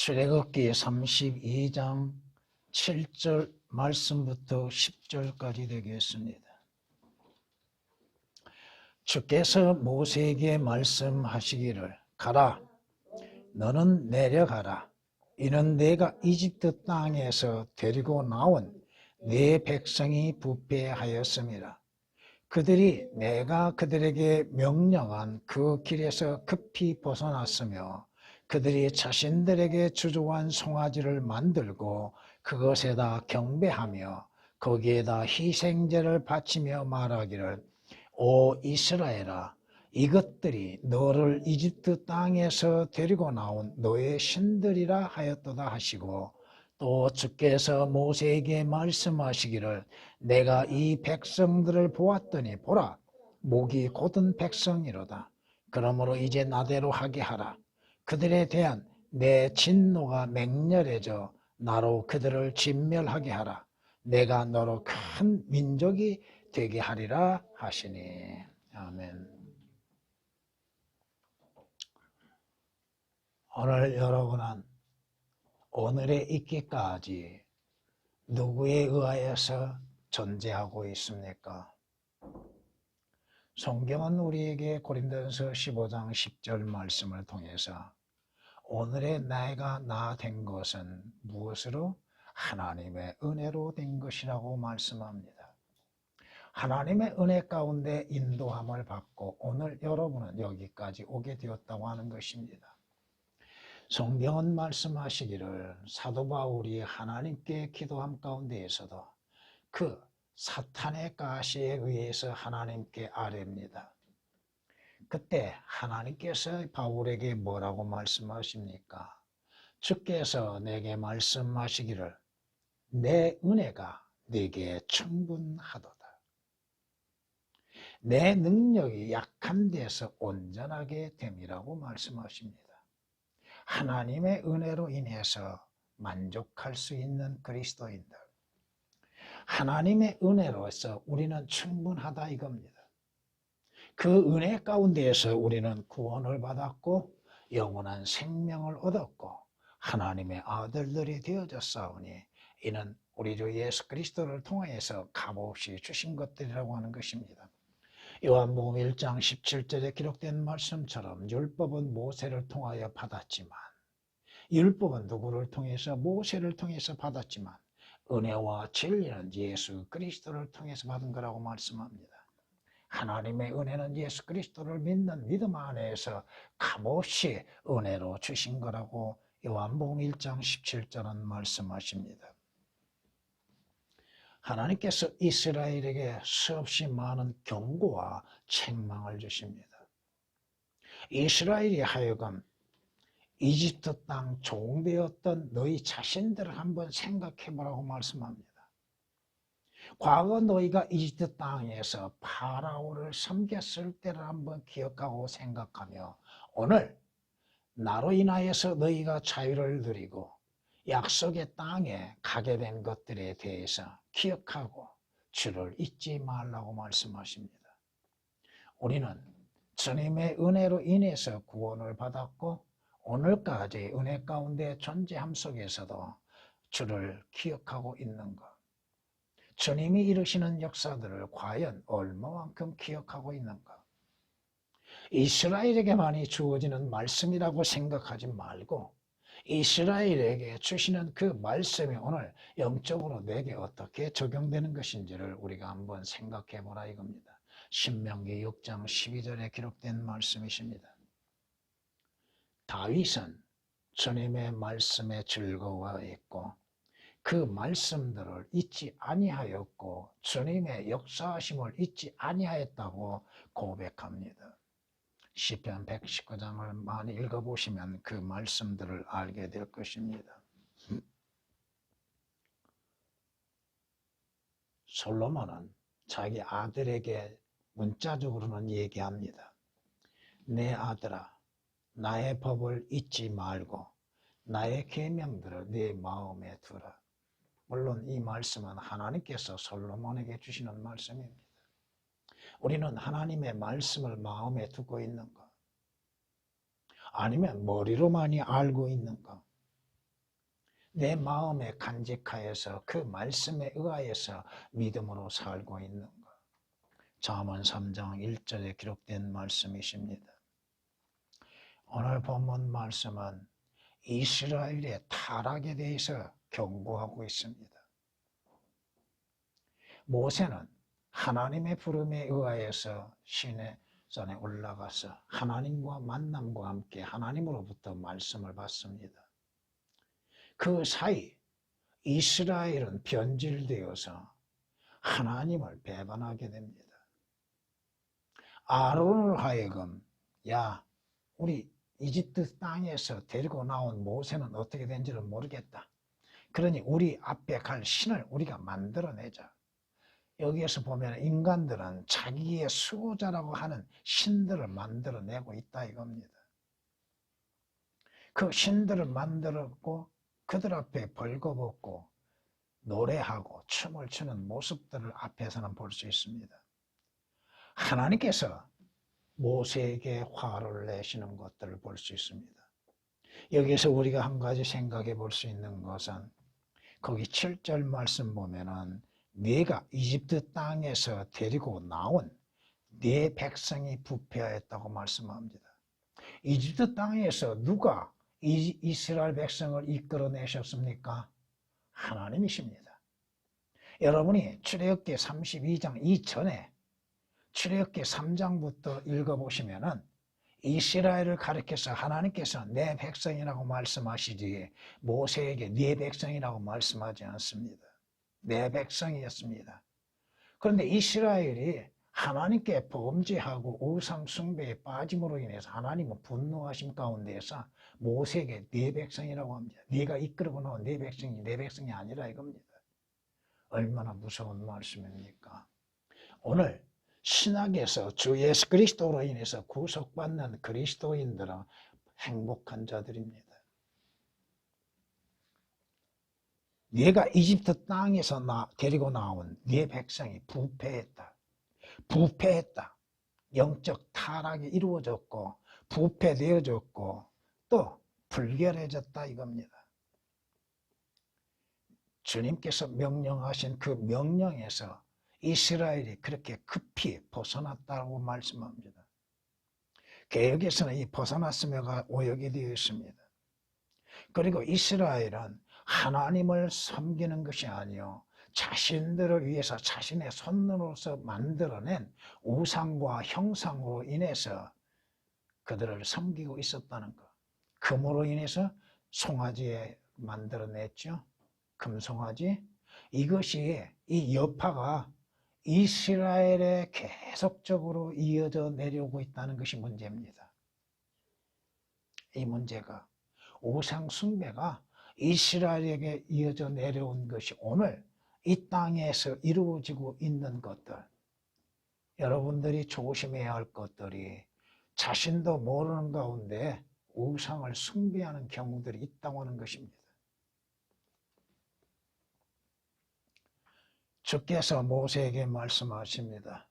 출애굽기 32장 7절 말씀부터 10절까지 되겠습니다. 주께서 모세에게 말씀하시기를 가라, 너는 내려가라. 이는 내가 이집트 땅에서 데리고 나온 네 백성이 부패하였음이라. 그들이 내가 그들에게 명령한 그 길에서 급히 벗어났으며 그들이 자신들에게 주조한 송아지를 만들고 그것에다 경배하며 거기에다 희생제를 바치며 말하기를 오 이스라엘아, 이것들이 너를 이집트 땅에서 데리고 나온 너의 신들이라 하였도다 하시고, 또 주께서 모세에게 말씀하시기를 내가 이 백성들을 보았더니 보라, 목이 곧은 백성이로다. 그러므로 이제 나대로 하게 하라. 그들에 대한 내 진노가 맹렬해져 나로 그들을 진멸하게 하라. 내가 너로 큰 민족이 되게 하리라 하시니. 아멘. 오늘 여러분은 오늘에 있기까지 누구에 의하여서 존재하고 있습니까? 성경은 우리에게 고린도전서 15장 10절 말씀을 통해서 오늘의 내가 나 된 것은 무엇으로? 하나님의 은혜로 된 것이라고 말씀합니다. 하나님의 은혜 가운데 인도함을 받고 오늘 여러분은 여기까지 오게 되었다고 하는 것입니다. 성경은 말씀하시기를 사도 바울이 하나님께 기도함 가운데에서도 그 사탄의 가시에 의해서 하나님께 아뢰입니다. 그때 하나님께서 바울에게 뭐라고 말씀하십니까? 주께서 내게 말씀하시기를 내 은혜가 네게 충분하도다. 내 능력이 약한 데서 온전하게 됨이라고 말씀하십니다. 하나님의 은혜로 인해서 만족할 수 있는 그리스도인들, 하나님의 은혜로서 우리는 충분하다 이겁니다. 그 은혜 가운데에서 우리는 구원을 받았고 영원한 생명을 얻었고 하나님의 아들들이 되어졌사오니 이는 우리 주 예수 그리스도를 통하여서 값없이 주신 것들이라고 하는 것입니다. 요한복음 1장 17절에 기록된 말씀처럼 율법은 모세를 통하여 받았지만, 율법은 누구를 통해서? 모세를 통해서 받았지만 은혜와 진리는 예수 그리스도를 통해서 받은 거라고 말씀합니다. 하나님의 은혜는 예수 그리스도를 믿는 믿음 안에서 값없이 은혜로 주신 거라고 요한복음 1장 17절은 말씀하십니다. 하나님께서 이스라엘에게 수없이 많은 경고와 책망을 주십니다. 이스라엘이 하여금 이집트 땅 종되었던 너희 자신들을 한번 생각해 보라고 말씀합니다. 과거 너희가 이집트 땅에서 파라오를 섬겼을 때를 한번 기억하고 생각하며 오늘 나로 인하여서 너희가 자유를 누리고 약속의 땅에 가게 된 것들에 대해서 기억하고 주를 잊지 말라고 말씀하십니다. 우리는 주님의 은혜로 인해서 구원을 받았고 오늘까지 은혜 가운데 존재함 속에서도 주를 기억하고 있는 것, 주님이 이루시는 역사들을 과연 얼마만큼 기억하고 있는가? 이스라엘에게만이 주어지는 말씀이라고 생각하지 말고 이스라엘에게 주시는 그 말씀이 오늘 영적으로 내게 어떻게 적용되는 것인지를 우리가 한번 생각해 보라 이겁니다. 신명기 6장 12절에 기록된 말씀이십니다. 다윗은 주님의 말씀에 즐거워했고 그 말씀들을 잊지 아니하였고 주님의 역사하심을 잊지 아니하였다고 고백합니다. 시편 119장을 많이 읽어보시면 그 말씀들을 알게 될 것입니다. 솔로몬은 자기 아들에게 문자적으로는 얘기합니다. 내 아들아, 나의 법을 잊지 말고 나의 계명들을 네 마음에 두라. 물론 이 말씀은 하나님께서 솔로몬에게 주시는 말씀입니다. 우리는 하나님의 말씀을 마음에 두고 있는가? 아니면 머리로만이 알고 있는가? 내 마음에 간직하여서 그 말씀에 의하여서 믿음으로 살고 있는 것. 잠언 3장 1절에 기록된 말씀이십니다. 오늘 본문 말씀은 이스라엘의 타락에 대해서 경고하고 있습니다. 모세는 하나님의 부름에 의하여서 시내 산에 올라가서 하나님과 만남과 함께 하나님으로부터 말씀을 받습니다. 그 사이 이스라엘은 변질되어서 하나님을 배반하게 됩니다. 아론을 하여금 야, 우리 이집트 땅에서 데리고 나온 모세는 어떻게 된지를 모르겠다. 그러니 우리 앞에 갈 신을 우리가 만들어내자. 여기에서 보면 인간들은 자기의 수호자라고 하는 신들을 만들어내고 있다 이겁니다. 그 신들을 만들었고 그들 앞에 벌거벗고 노래하고 춤을 추는 모습들을 앞에서는 볼 수 있습니다. 하나님께서 모세에게 화를 내시는 것들을 볼 수 있습니다. 여기에서 우리가 한 가지 생각해 볼 수 있는 것은 거기 7절 말씀 보면은 네가 이집트 땅에서 데리고 나온 네 백성이 부패하였다고 말씀합니다. 이집트 땅에서 누가 이스라엘 백성을 이끌어내셨습니까? 하나님이십니다. 여러분이 출애굽기 32장 이전에 출애굽기 3장부터 읽어보시면은 이스라엘을 가리켜서 하나님께서 내 백성이라고 말씀하시지 모세에게 네 백성이라고 말씀하지 않습니다. 내 백성이었습니다. 그런데 이스라엘이 하나님께 범죄하고 우상 숭배에 빠짐으로 인해서 하나님은 분노하심 가운데에서 모세에게 네 백성이라고 합니다. 네가 이끌고 나온 네 백성이 내 백성이 아니라 이겁니다. 얼마나 무서운 말씀입니까? 오늘 신학에서 주 예수 그리스도로 인해서 구속받는 그리스도인들은 행복한 자들입니다. 네가 이집트 땅에서 데리고 나온 네 백성이 부패했다. 부패했다. 영적 타락이 이루어졌고 부패되어졌고 또 불결해졌다 이겁니다. 주님께서 명령하신 그 명령에서 이스라엘이 그렇게 급히 벗어났다고 말씀합니다. 개역에서는 이 벗어났음에가 오역이 되어 있습니다. 그리고 이스라엘은 하나님을 섬기는 것이 아니요 자신들을 위해서 자신의 손으로서 만들어낸 우상과 형상으로 인해서 그들을 섬기고 있었다는 것. 금으로 인해서 송아지에 만들어냈죠. 금송아지. 이것이 이 여파가 이스라엘에 계속적으로 이어져 내려오고 있다는 것이 문제입니다. 이 문제가 우상 숭배가 이스라엘에게 이어져 내려온 것이 오늘 이 땅에서 이루어지고 있는 것들, 여러분들이 조심해야 할 것들이 자신도 모르는 가운데 우상을 숭배하는 경우들이 있다고 하는 것입니다. 주께서 모세에게 말씀하십니다.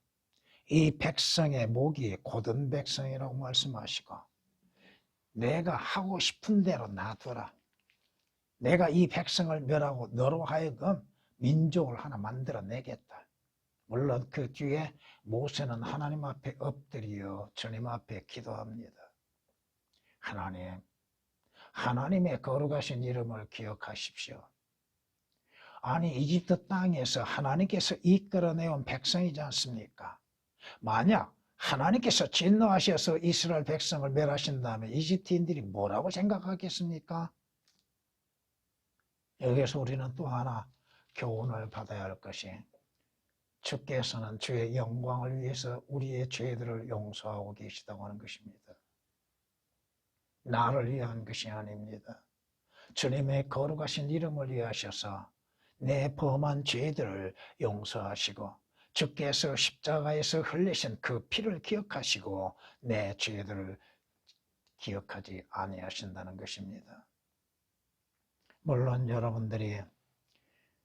이 백성의 목이 곧은 백성이라고 말씀하시고 내가 하고 싶은 대로 놔두라. 내가 이 백성을 멸하고 너로 하여금 민족을 하나 만들어내겠다. 물론 그 뒤에 모세는 하나님 앞에 엎드려 주님 앞에 기도합니다. 하나님, 하나님의 거룩하신 이름을 기억하십시오. 아니 이집트 땅에서 하나님께서 이끌어내온 백성이지 않습니까? 만약 하나님께서 진노하셔서 이스라엘 백성을 멸하신다면 이집트인들이 뭐라고 생각하겠습니까? 여기서 우리는 또 하나 교훈을 받아야 할 것이 주께서는 주의 영광을 위해서 우리의 죄들을 용서하고 계시다고 하는 것입니다. 나를 위한 것이 아닙니다. 주님의 거룩하신 이름을 위하셔서 내 범한 죄들을 용서하시고 주께서 십자가에서 흘리신 그 피를 기억하시고 내 죄들을 기억하지 아니하신다는 것입니다. 물론 여러분들이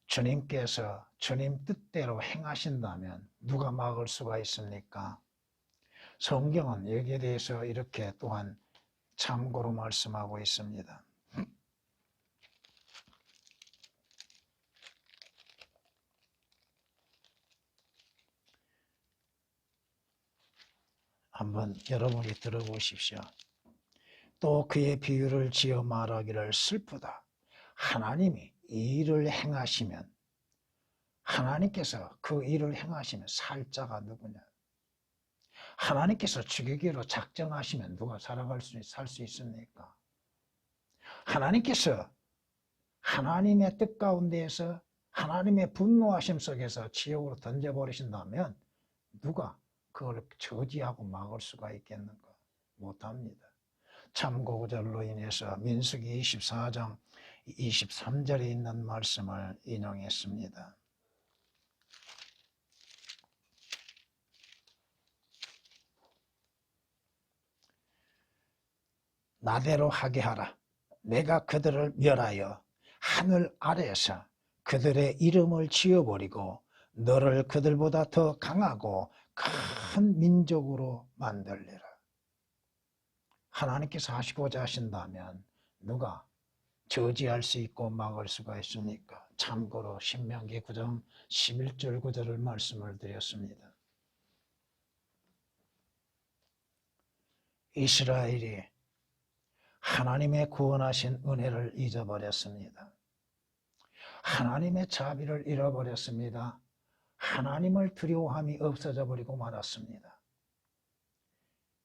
주님께서 주님 뜻대로 행하신다면 누가 막을 수가 있습니까? 성경은 여기에 대해서 이렇게 또한 참고로 말씀하고 있습니다. 한번 여러분이 들어보십시오. 또 그의 비유를 지어 말하기를 슬프다. 하나님이 이 일을 행하시면, 하나님께서 그 일을 행하시면 살 자가 누구냐? 하나님께서 죽이기로 작정하시면 누가 살 수 있습니까? 하나님께서 하나님의 뜻 가운데에서 하나님의 분노하심 속에서 지옥으로 던져버리신다면 누가 그걸 저지하고 막을 수가 있겠는가? 못합니다. 참고 그절로 인해서 민수기 24장 23절에 있는 말씀을 인용했습니다. 나대로 하게 하라. 내가 그들을 멸하여 하늘 아래에서 그들의 이름을 지어버리고 너를 그들보다 더 강하고 큰 민족으로 만들리라. 하나님께서 하시고자 하신다면 누가 저지할 수 있고 막을 수가 있습니까? 참고로 신명기 9장 11절 9절을 말씀을 드렸습니다. 이스라엘이 하나님의 구원하신 은혜를 잊어버렸습니다. 하나님의 자비를 잃어버렸습니다. 하나님을 두려워함이 없어져 버리고 말았습니다.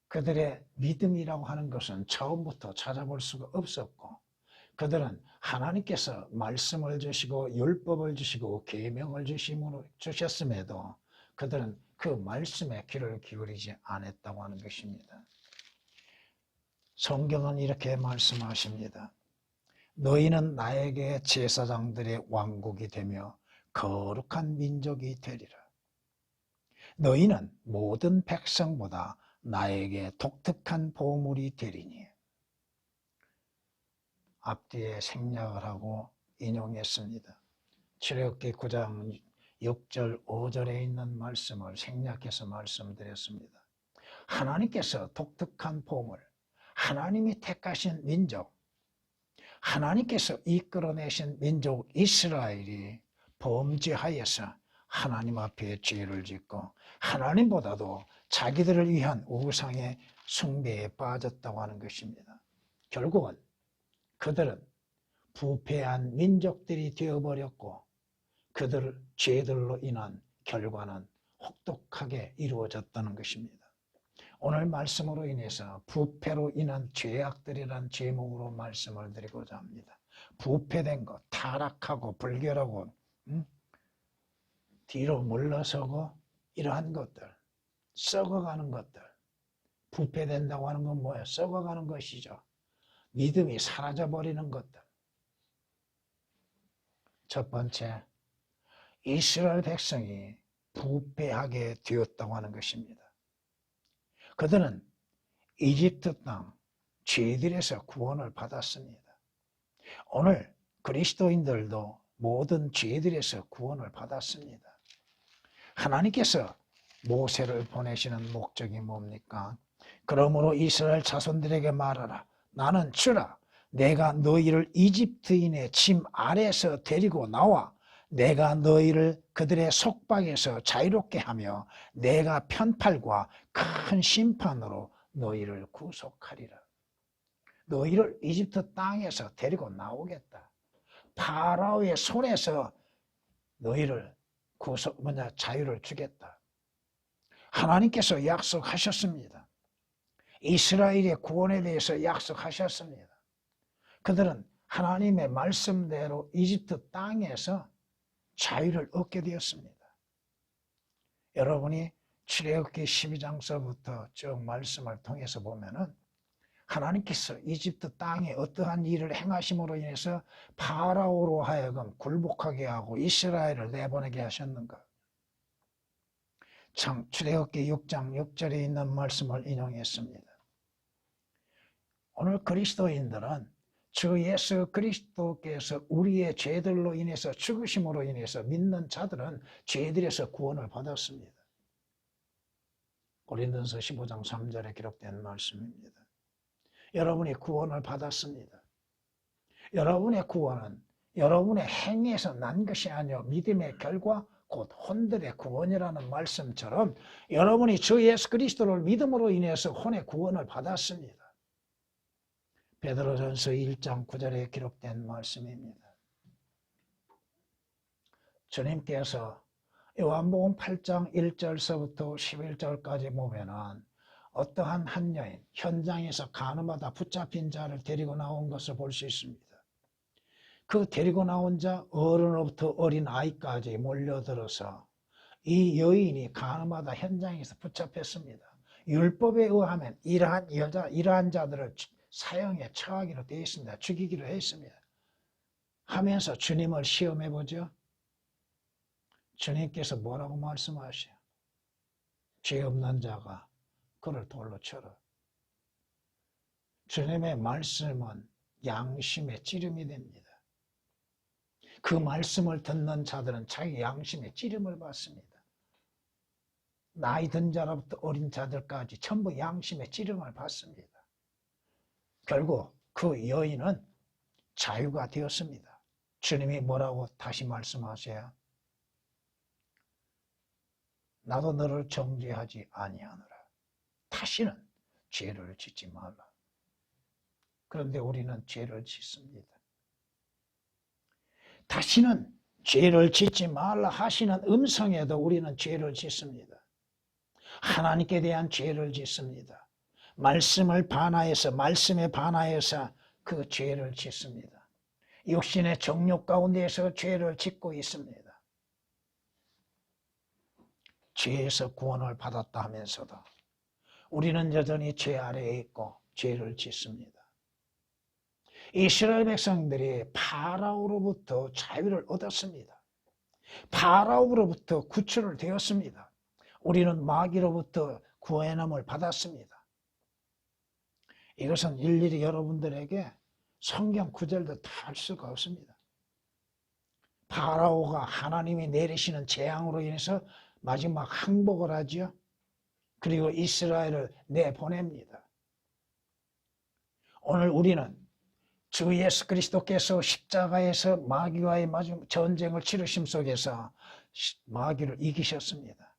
그들의 믿음이라고 하는 것은 처음부터 찾아볼 수가 없었고, 그들은 하나님께서 말씀을 주시고 율법을 주시고 계명을 주셨음에도 그들은 그 말씀에 귀를 기울이지 않았다고 하는 것입니다. 성경은 이렇게 말씀하십니다. 너희는 나에게 제사장들의 왕국이 되며 거룩한 민족이 되리라. 너희는 모든 백성보다 나에게 독특한 보물이 되리니. 앞뒤에 생략을 하고 인용했습니다. 출애굽기 9장 6절 5절에 있는 말씀을 생략해서 말씀드렸습니다. 하나님께서 독특한 보물, 하나님이 택하신 민족, 하나님께서 이끌어내신 민족 이스라엘이 범죄하여서 하나님 앞에 죄를 짓고 하나님보다도 자기들을 위한 우상의 숭배에 빠졌다고 하는 것입니다. 결국은 그들은 부패한 민족들이 되어버렸고 그들 죄들로 인한 결과는 혹독하게 이루어졌다는 것입니다. 오늘 말씀으로 인해서 부패로 인한 죄악들이란 제목으로 말씀을 드리고자 합니다. 부패된 것, 타락하고 불결하고 뒤로 물러서고 이러한 것들, 썩어가는 것들. 부패된다고 하는 건 뭐예요? 썩어가는 것이죠. 믿음이 사라져버리는 것들. 첫 번째, 이스라엘 백성이 부패하게 되었다고 하는 것입니다. 그들은 이집트 땅 죄들에서 구원을 받았습니다. 오늘 그리스도인들도 모든 죄들에서 구원을 받았습니다. 하나님께서 모세를 보내시는 목적이 뭡니까? 그러므로 이스라엘 자손들에게 말하라. 나는 주라. 내가 너희를 이집트인의 짐 아래에서 데리고 나와 내가 너희를 그들의 속박에서 자유롭게 하며 내가 편팔과 큰 심판으로 너희를 구속하리라. 너희를 이집트 땅에서 데리고 나오겠다. 파라오의 손에서 너희를 자유를 주겠다. 하나님께서 약속하셨습니다. 이스라엘의 구원에 대해서 약속하셨습니다. 그들은 하나님의 말씀대로 이집트 땅에서 자유를 얻게 되었습니다. 여러분이 출애굽기 12장서부터 쭉 말씀을 통해서 보면은 하나님께서 이집트 땅에 어떠한 일을 행하심으로 인해서 파라오로 하여금 굴복하게 하고 이스라엘을 내보내게 하셨는가? 출애굽기 6장 6절에 있는 말씀을 인용했습니다. 오늘 그리스도인들은 주 예수 그리스도께서 우리의 죄들로 인해서 죽으심으로 인해서 믿는 자들은 죄들에서 구원을 받았습니다. 고린도전서 15장 3절에 기록된 말씀입니다. 여러분이 구원을 받았습니다. 여러분의 구원은 여러분의 행위에서 난 것이 아니요 믿음의 결과 곧 혼들의 구원이라는 말씀처럼 여러분이 주 예수 그리스도를 믿음으로 인해서 혼의 구원을 받았습니다. 베드로전서 1장 9절에 기록된 말씀입니다. 주님께서 요한복음 8장 1절서부터 11절까지 보면은 어떠한 한 여인 현장에서 가늠하다 붙잡힌 자를 데리고 나온 것을 볼 수 있습니다. 그 데리고 나온 자 어른으로부터 어린 아이까지 몰려들어서 이 여인이 가늠하다 현장에서 붙잡혔습니다. 율법에 의하면 이러한 자들을 사형에 처하기로 되어 있습니다. 죽이기로 했습니다. 하면서 주님을 시험해 보죠. 주님께서 뭐라고 말씀하셔요? 죄 없는 자가 그를 돌로 쳐라. 주님의 말씀은 양심의 찌름이 됩니다. 그 말씀을 듣는 자들은 자기 양심의 찌름을 받습니다. 나이 든 자로부터 어린 자들까지 전부 양심의 찌름을 받습니다. 결국 그 여인은 자유가 되었습니다. 주님이 뭐라고 다시 말씀하세요? 나도 너를 정죄하지 아니하노라. 다시는 죄를 짓지 말라. 그런데 우리는 죄를 짓습니다. 다시는 죄를 짓지 말라 하시는 음성에도 우리는 죄를 짓습니다. 하나님께 대한 죄를 짓습니다. 말씀에 반하여서 그 죄를 짓습니다. 육신의 정욕 가운데에서 죄를 짓고 있습니다. 죄에서 구원을 받았다 하면서도 우리는 여전히 죄 아래에 있고 죄를 짓습니다. 이스라엘 백성들이 파라오로부터 자유를 얻었습니다. 파라오로부터 구출을 되었습니다. 우리는 마귀로부터 구원함을 받았습니다. 이것은 일일이 여러분들에게 성경 구절도 다 할 수가 없습니다. 파라오가 하나님이 내리시는 재앙으로 인해서 마지막 항복을 하죠. 그리고 이스라엘을 내보냅니다. 오늘 우리는 주 예수 그리스도께서 십자가에서 마귀와의 전쟁을 치르심 속에서 마귀를 이기셨습니다.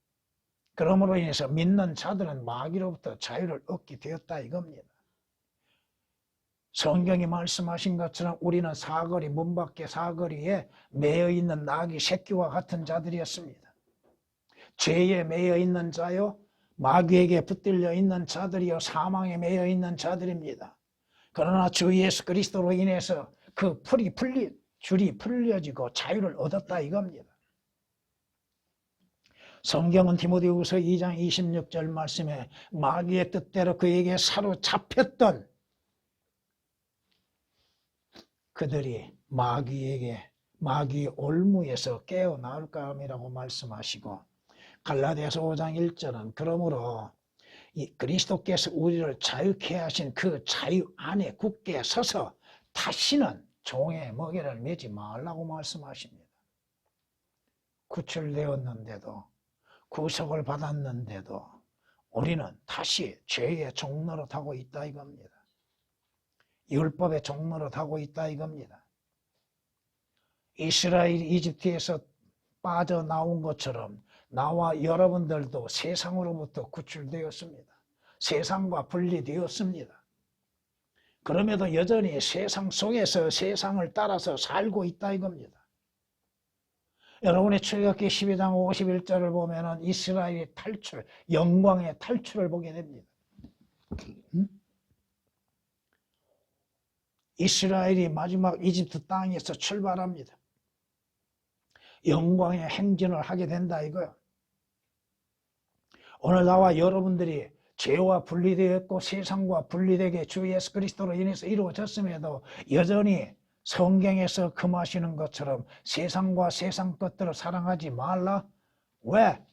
그러므로 인해서 믿는 자들은 마귀로부터 자유를 얻게 되었다 이겁니다. 성경이 말씀하신 것처럼 우리는 사거리, 문 밖의 사거리에 매여 있는 나귀 새끼와 같은 자들이었습니다. 죄에 매여 있는 자요, 마귀에게 붙들려 있는 자들이요, 사망에 매여 있는 자들입니다. 그러나 주 예수 그리스도로 인해서 그 줄이 풀려지고 자유를 얻었다 이겁니다. 성경은 디모데후서 2장 26절 말씀에 마귀의 뜻대로 그에게 사로잡혔던 그들이 마귀의 올무에서 깨어나올까 함이라고 말씀하시고, 갈라디아서 5장 1절은 그러므로 이 그리스도께서 우리를 자유케 하신 그 자유 안에 굳게 서서 다시는 종의 먹이를 매지 말라고 말씀하십니다. 구출되었는데도, 구속을 받았는데도 우리는 다시 죄의 종노릇하고 있다 이겁니다. 율법의 종노릇하고 있다 이겁니다. 이스라엘이 이집트에서 빠져나온 것처럼 나와 여러분들도 세상으로부터 구출되었습니다. 세상과 분리되었습니다. 그럼에도 여전히 세상 속에서 세상을 따라서 살고 있다 이겁니다. 여러분의 출애굽기 12장 51절을 보면 이스라엘의 탈출, 영광의 탈출을 보게 됩니다. 이스라엘이 마지막 이집트 땅에서 출발합니다. 영광의 행진을 하게 된다 이거요. 오늘 나와 여러분들이 죄와 분리되었고 세상과 분리되게 주 예수 그리스도로 인해서 이루어졌음에도 여전히 성경에서 금하시는 것처럼 세상과 세상 것들을 사랑하지 말라. 왜?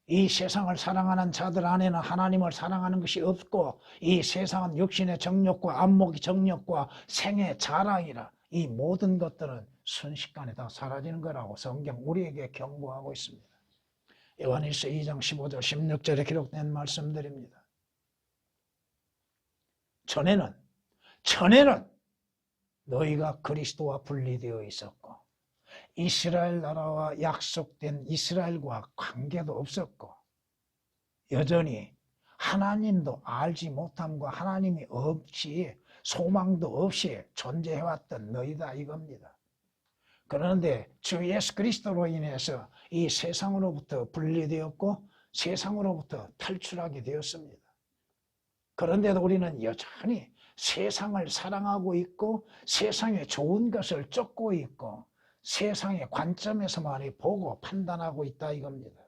이 세상을 사랑하는 자들 안에는 하나님을 사랑하는 것이 없고 이 세상은 육신의 정욕과 안목의 정욕과 생의 자랑이라 이 모든 것들은 순식간에 다 사라지는 거라고 성경 우리에게 경고하고 있습니다. 요한일서 2장 15절 16절에 기록된 말씀들입니다. 전에는 너희가 그리스도와 분리되어 있었고 이스라엘 나라와 약속된 이스라엘과 관계도 없었고 여전히 하나님도 알지 못함과 하나님이 없이 소망도 없이 존재해왔던 너희다 이겁니다. 그런데 주 예수 그리스도로 인해서 이 세상으로부터 분리되었고 세상으로부터 탈출하게 되었습니다. 그런데도 우리는 여전히 세상을 사랑하고 있고 세상의 좋은 것을 쫓고 있고 세상의 관점에서만 보고 판단하고 있다 이겁니다.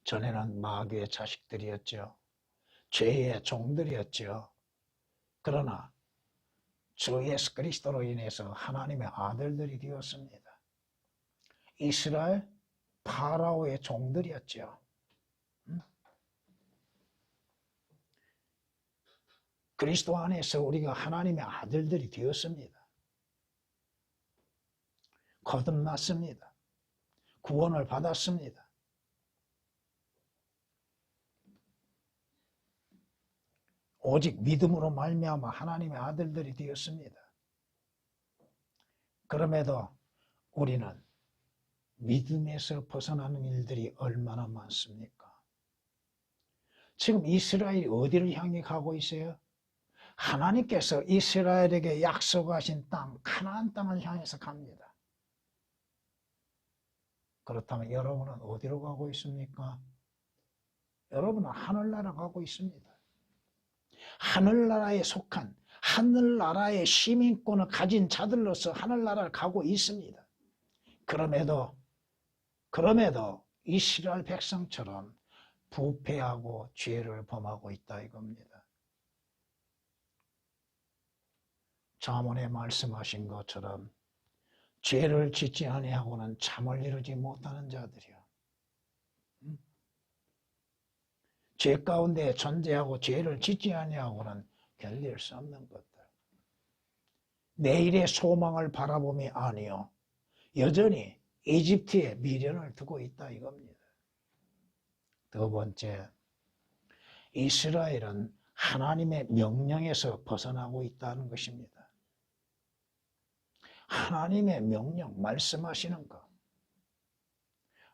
전에는 마귀의 자식들이었죠. 죄의 종들이었죠. 그러나 주 예수 그리스도로 인해서 하나님의 아들들이 되었습니다. 이스라엘 파라오의 종들이었죠. 그리스도 안에서 우리가 하나님의 아들들이 되었습니다. 거듭났습니다. 구원을 받았습니다. 오직 믿음으로 말미암아 하나님의 아들들이 되었습니다. 그럼에도 우리는 믿음에서 벗어나는 일들이 얼마나 많습니까? 지금 이스라엘이 어디를 향해 가고 있어요? 하나님께서 이스라엘에게 약속하신 땅, 가나안 땅을 향해서 갑니다. 그렇다면 여러분은 어디로 가고 있습니까? 여러분은 하늘나라 가고 있습니다. 하늘나라에 속한 하늘나라의 시민권을 가진 자들로서 하늘나라를 가고 있습니다. 그럼에도 이스라엘 백성처럼 부패하고 죄를 범하고 있다 이겁니다. 잠언에 말씀하신 것처럼 죄를 짓지 아니하고는 잠을 이루지 못하는 자들이요. 죄 가운데 존재하고 죄를 짓지 아니하고는 견딜 수 없는 것들. 내일의 소망을 바라봄이 아니요. 여전히 이집트에 미련을 두고 있다 이겁니다. 두 번째, 이스라엘은 하나님의 명령에서 벗어나고 있다는 것입니다. 하나님의 명령, 말씀하시는 것.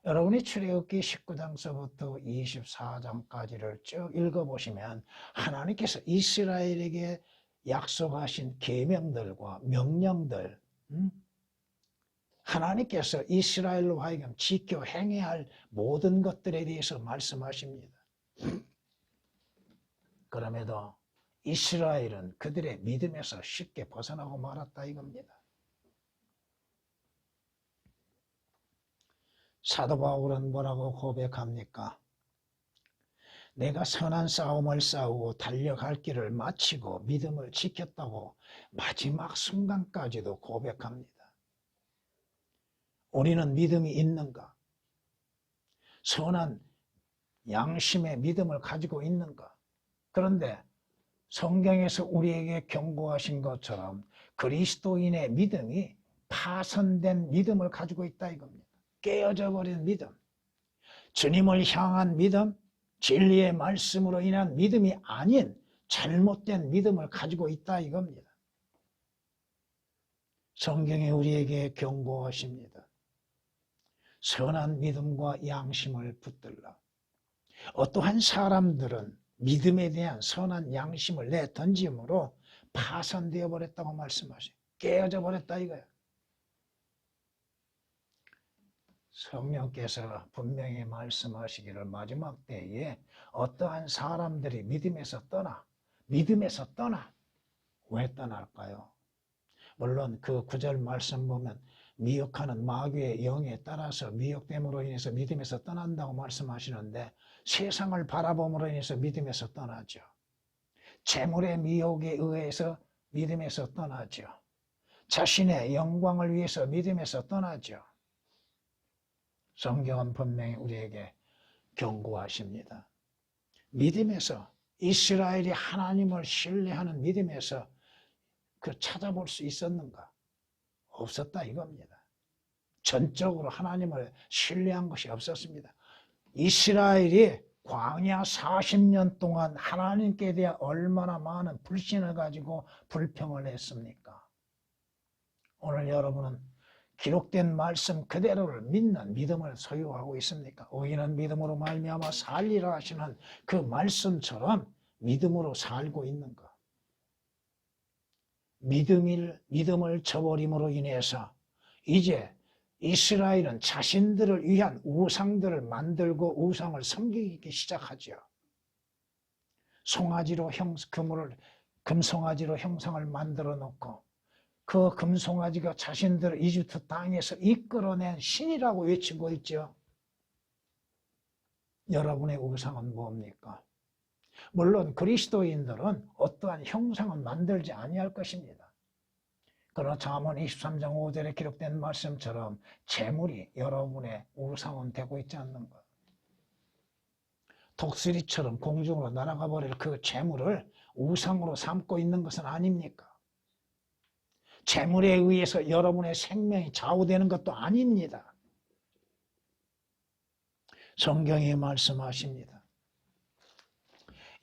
여러분이 출애굽기 19장서부터 24장까지를 쭉 읽어보시면 하나님께서 이스라엘에게 약속하신 계명들과 명령들, 하나님께서 이스라엘로 하여금 지켜 행해야 할 모든 것들에 대해서 말씀하십니다. 그럼에도 이스라엘은 그들의 믿음에서 쉽게 벗어나고 말았다 이겁니다. 사도 바울은 뭐라고 고백합니까? 내가 선한 싸움을 싸우고 달려갈 길을 마치고 믿음을 지켰다고 마지막 순간까지도 고백합니다. 우리는 믿음이 있는가? 선한 양심의 믿음을 가지고 있는가? 그런데 성경에서 우리에게 경고하신 것처럼 그리스도인의 믿음이 파손된 믿음을 가지고 있다 이겁니다. 깨어져 버린 믿음, 주님을 향한 믿음, 진리의 말씀으로 인한 믿음이 아닌 잘못된 믿음을 가지고 있다 이겁니다. 성경이 우리에게 경고하십니다. 선한 믿음과 양심을 붙들라. 어떠한 사람들은 믿음에 대한 선한 양심을 내던짐으로 파손되어 버렸다고 말씀하셔요. 깨어져 버렸다 이거예요. 성령께서 분명히 말씀하시기를 마지막 때에 어떠한 사람들이 믿음에서 떠나 왜 떠날까요? 물론 그 구절 말씀 보면 미혹하는 마귀의 영에 따라서 미혹됨으로 인해서 믿음에서 떠난다고 말씀하시는데 세상을 바라봄으로 인해서 믿음에서 떠나죠. 재물의 미혹에 의해서 믿음에서 떠나죠. 자신의 영광을 위해서 믿음에서 떠나죠. 성경은 분명히 우리에게 경고하십니다. 믿음에서 이스라엘이 하나님을 신뢰하는 믿음에서 그 찾아볼 수 있었는가? 없었다 이겁니다. 전적으로 하나님을 신뢰한 것이 없었습니다. 이스라엘이 광야 40년 동안 하나님께 대해 얼마나 많은 불신을 가지고 불평을 했습니까? 오늘 여러분은 기록된 말씀 그대로를 믿는 믿음을 소유하고 있습니까? 의인은 믿음으로 말미암아 살리라 하시는 그 말씀처럼 믿음으로 살고 있는가? 믿음을 저버림으로 인해서 이제 이스라엘은 자신들을 위한 우상들을 만들고 우상을 섬기기 시작하죠. 금송아지로 형상을 만들어 놓고 그 금송아지가 자신들을 이집트 땅에서 이끌어낸 신이라고 외치고 있죠. 여러분의 우상은 뭡니까? 물론 그리스도인들은 어떠한 형상은 만들지 아니할 것입니다. 그러나 잠언 23장 5절에 기록된 말씀처럼 재물이 여러분의 우상은 되고 있지 않는가? 독수리처럼 공중으로 날아가 버릴 그 재물을 우상으로 삼고 있는 것은 아닙니까? 재물에 의해서 여러분의 생명이 좌우되는 것도 아닙니다. 성경이 말씀하십니다.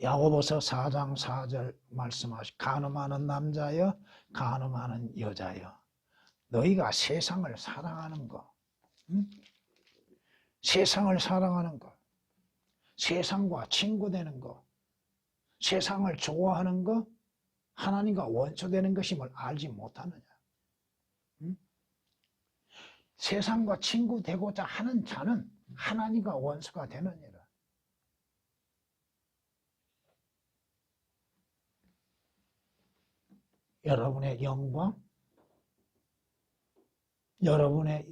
야고보서 4장 4절 말씀하시 간음하는 남자여 간음하는 여자여 너희가 세상을 사랑하는 것, 세상을 사랑하는 것, 세상과 친구 되는 것, 세상을 좋아하는 것, 하나님과 원수되는 것임을 알지 못하느냐? 세상과 친구 되고자 하는 자는 하나님과 원수가 되느니라. 여러분의 영광, 여러분의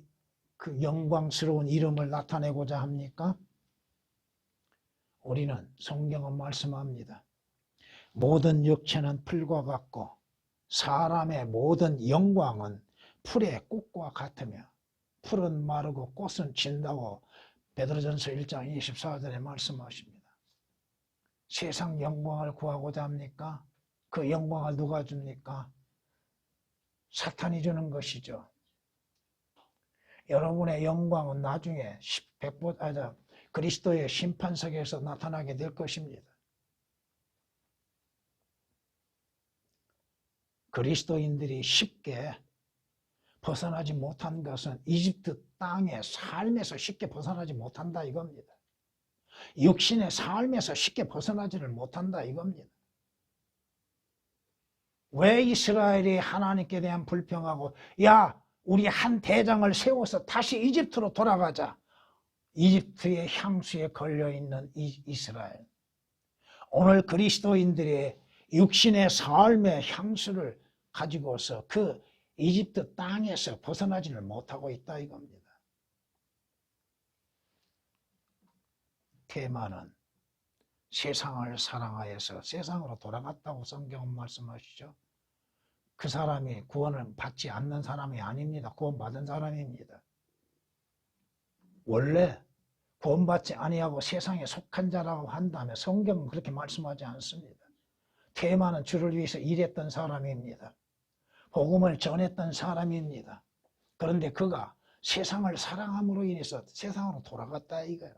그 영광스러운 이름을 나타내고자 합니까? 우리는 성경은 말씀합니다. 모든 육체는 풀과 같고 사람의 모든 영광은 풀의 꽃과 같으며 풀은 마르고 꽃은 진다고 베드로전서 1장 24절에 말씀하십니다. 세상 영광을 구하고자 합니까? 그 영광을 누가 줍니까? 사탄이 주는 것이죠. 여러분의 영광은 나중에 그리스도의 심판석에서 나타나게 될 것입니다. 그리스도인들이 쉽게 벗어나지 못한 것은 이집트 땅의 삶에서 쉽게 벗어나지 못한다 이겁니다. 육신의 삶에서 쉽게 벗어나지를 못한다 이겁니다. 왜 이스라엘이 하나님께 대한 불평하고 야 우리 한 대장을 세워서 다시 이집트로 돌아가자. 이집트의 향수에 걸려있는 이스라엘. 오늘 그리스도인들의 육신의 삶의 향수를 가지고서 그 이집트 땅에서 벗어나지를 못하고 있다 이겁니다. 테마는 세상을 사랑하여서 세상으로 돌아갔다고 성경은 말씀하시죠. 그 사람이 구원을 받지 않는 사람이 아닙니다. 구원받은 사람입니다. 원래 구원받지 아니하고 세상에 속한 자라고 한다면 성경은 그렇게 말씀하지 않습니다. 테마는 주를 위해서 일했던 사람입니다. 복음을 전했던 사람입니다. 그런데 그가 세상을 사랑함으로 인해서 세상으로 돌아갔다 이거예요.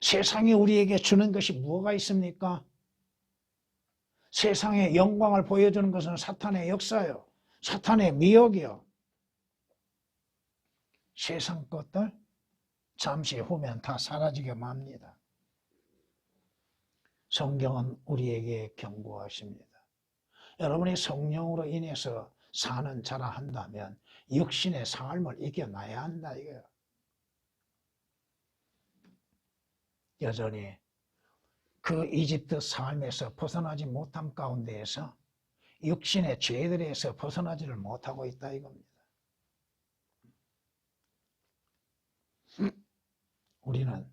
세상이 우리에게 주는 것이 뭐가 있습니까? 세상의 영광을 보여주는 것은 사탄의 역사요. 사탄의 미혹이요. 세상 것들 잠시 후면 다 사라지게 맙니다. 성경은 우리에게 경고하십니다. 여러분이 성령으로 인해서 사는 자라 한다면 육신의 삶을 이겨나야 한다 이거예요. 여전히 그 이집트 삶에서 벗어나지 못함 가운데에서 육신의 죄들에서 벗어나지를 못하고 있다 이겁니다. 우리는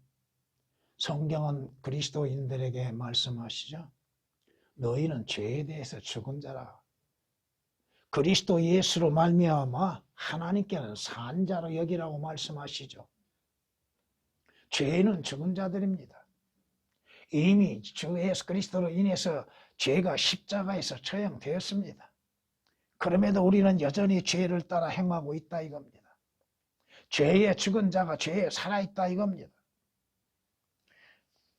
성경은 그리스도인들에게 말씀하시죠. 너희는 죄에 대해서 죽은 자라. 그리스도 예수로 말미암아 하나님께는 산 자로 여기라고 말씀하시죠. 죄는 죽은 자들입니다. 이미 주 예수 그리스도로 인해서 죄가 십자가에서 처형되었습니다. 그럼에도 우리는 여전히 죄를 따라 행하고 있다 이겁니다. 죄에 죽은 자가 죄에 살아있다 이겁니다.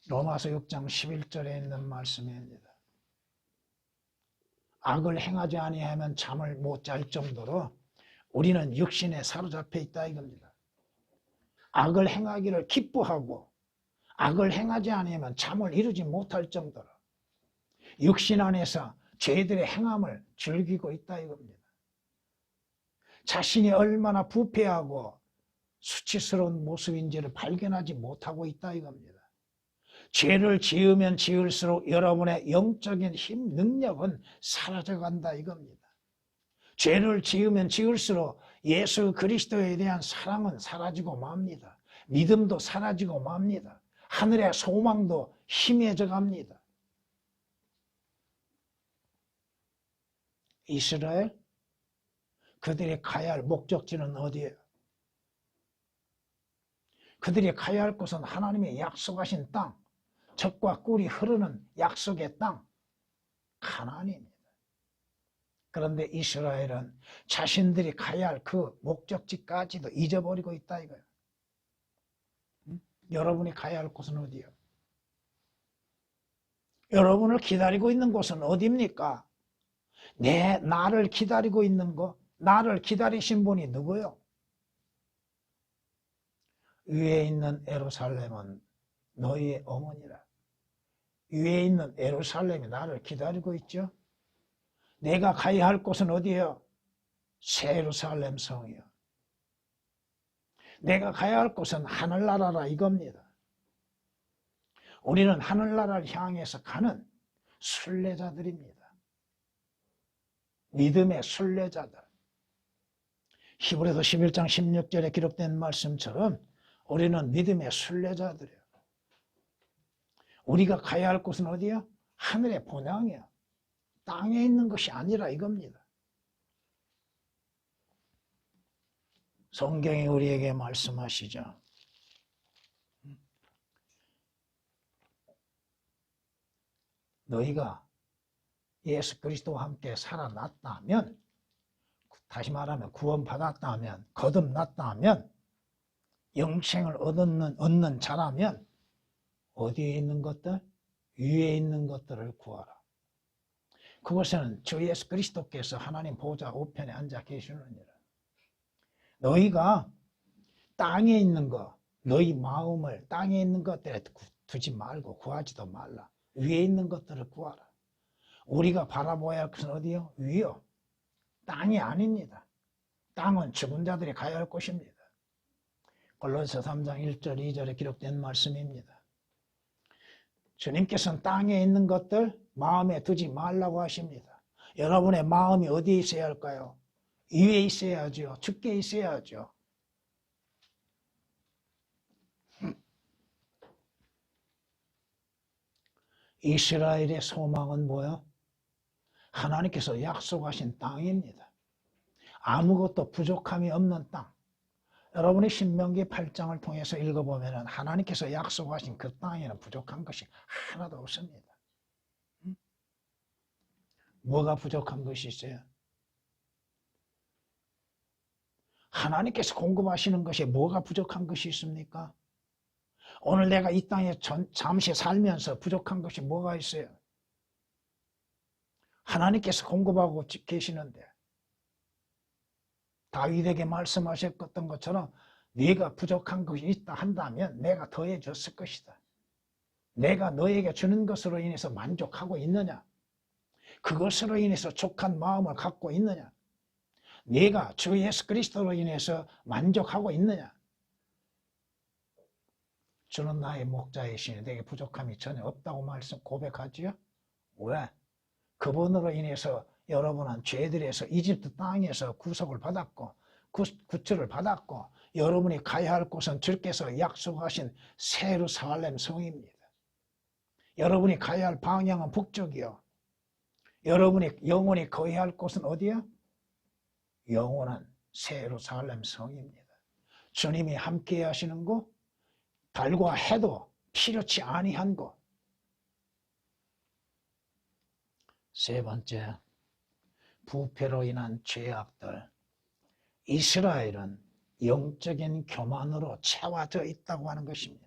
로마서 6장 11절에 있는 말씀입니다. 악을 행하지 아니하면 잠을 못 잘 정도로 우리는 육신에 사로잡혀 있다 이겁니다. 악을 행하기를 기뻐하고 악을 행하지 아니하면 잠을 이루지 못할 정도로 육신 안에서 죄들의 행함을 즐기고 있다 이겁니다. 자신이 얼마나 부패하고 수치스러운 모습인지를 발견하지 못하고 있다 이겁니다. 죄를 지으면 지을수록 여러분의 영적인 힘, 능력은 사라져간다 이겁니다. 죄를 지으면 지을수록 예수 그리스도에 대한 사랑은 사라지고 맙니다. 믿음도 사라지고 맙니다. 하늘의 소망도 희미해져 갑니다. 이스라엘, 그들이 가야 할 목적지는 어디예요? 그들이 가야 할 곳은 하나님의 약속하신 땅, 젖과 꿀이 흐르는 약속의 땅, 가나안입니다. 그런데 이스라엘은 자신들이 가야 할 그 목적지까지도 잊어버리고 있다 이거예요. 여러분이 가야 할 곳은 어디예요? 여러분을 기다리고 있는 곳은 어디입니까? 나를 기다리고 있는 거, 나를 기다리신 분이 누구요? 위에 있는 예루살렘은 너희의 어머니라. 위에 있는 예루살렘이 나를 기다리고 있죠. 내가 가야 할 곳은 어디예요? 새 예루살렘 성이요. 내가 가야 할 곳은 하늘나라라 이겁니다. 우리는 하늘나라를 향해서 가는 순례자들입니다. 믿음의 순례자들. 히브리서 11장 16절에 기록된 말씀처럼 우리는 믿음의 순례자들이에요. 우리가 가야 할 곳은 어디야? 하늘의 본향이야. 땅에 있는 것이 아니라 이겁니다. 성경이 우리에게 말씀하시죠. 너희가 예수 그리스도와 함께 살아났다면, 다시 말하면 구원받았다면, 거듭났다면, 영생을 얻는 자라면 어디에 있는 것들? 위에 있는 것들을 구하라. 그것은 주 예수 그리스도께서 하나님 보좌 우편에 앉아 계시느니라. 너희가 땅에 있는 것, 너희 마음을 땅에 있는 것들에 두지 말고 구하지도 말라. 위에 있는 것들을 구하라. 우리가 바라보아야 할 것은 어디요? 위요. 땅이 아닙니다. 땅은 죽은 자들이 가야 할 곳입니다. 골로새 3장 1절 2절에 기록된 말씀입니다. 주님께서는 땅에 있는 것들 마음에 두지 말라고 하십니다. 여러분의 마음이 어디에 있어야 할까요? 위에 있어야죠. 주께 있어야죠. 이스라엘의 소망은 뭐예요? 하나님께서 약속하신 땅입니다. 아무것도 부족함이 없는 땅. 여러분이 신명기 8장을 통해서 읽어보면 하나님께서 약속하신 그 땅에는 부족한 것이 하나도 없습니다. 뭐가 부족한 것이 있어요? 하나님께서 공급하시는 것이 뭐가 부족한 것이 있습니까? 오늘 내가 이 땅에 잠시 살면서 부족한 것이 뭐가 있어요? 하나님께서 공급하고 계시는데 다윗에게 말씀하셨던 것처럼 네가 부족한 것이 있다 한다면 내가 더해 줬을 것이다. 내가 너에게 주는 것으로 인해서 만족하고 있느냐? 그것으로 인해서 족한 마음을 갖고 있느냐? 네가 주 예수 그리스도로 인해서 만족하고 있느냐? 주는 나의 목자이시니 내게 부족함이 전혀 없다고 고백하지요? 왜? 그분으로 인해서 여러분은 죄들에서 이집트 땅에서 구속을 받았고 구출을 받았고 여러분이 가야 할 곳은 주께서 약속하신 새 예루살렘 성입니다. 여러분이 가야 할 방향은 북쪽이요. 여러분이 영원히 거해야 할 곳은 어디야? 영원한 새 예루살렘 성입니다. 주님이 함께 하시는 곳, 달과 해도 필요치 아니한 곳. 세 번째, 부패로 인한 죄악들. 이스라엘은 영적인 교만으로 채워져 있다고 하는 것입니다.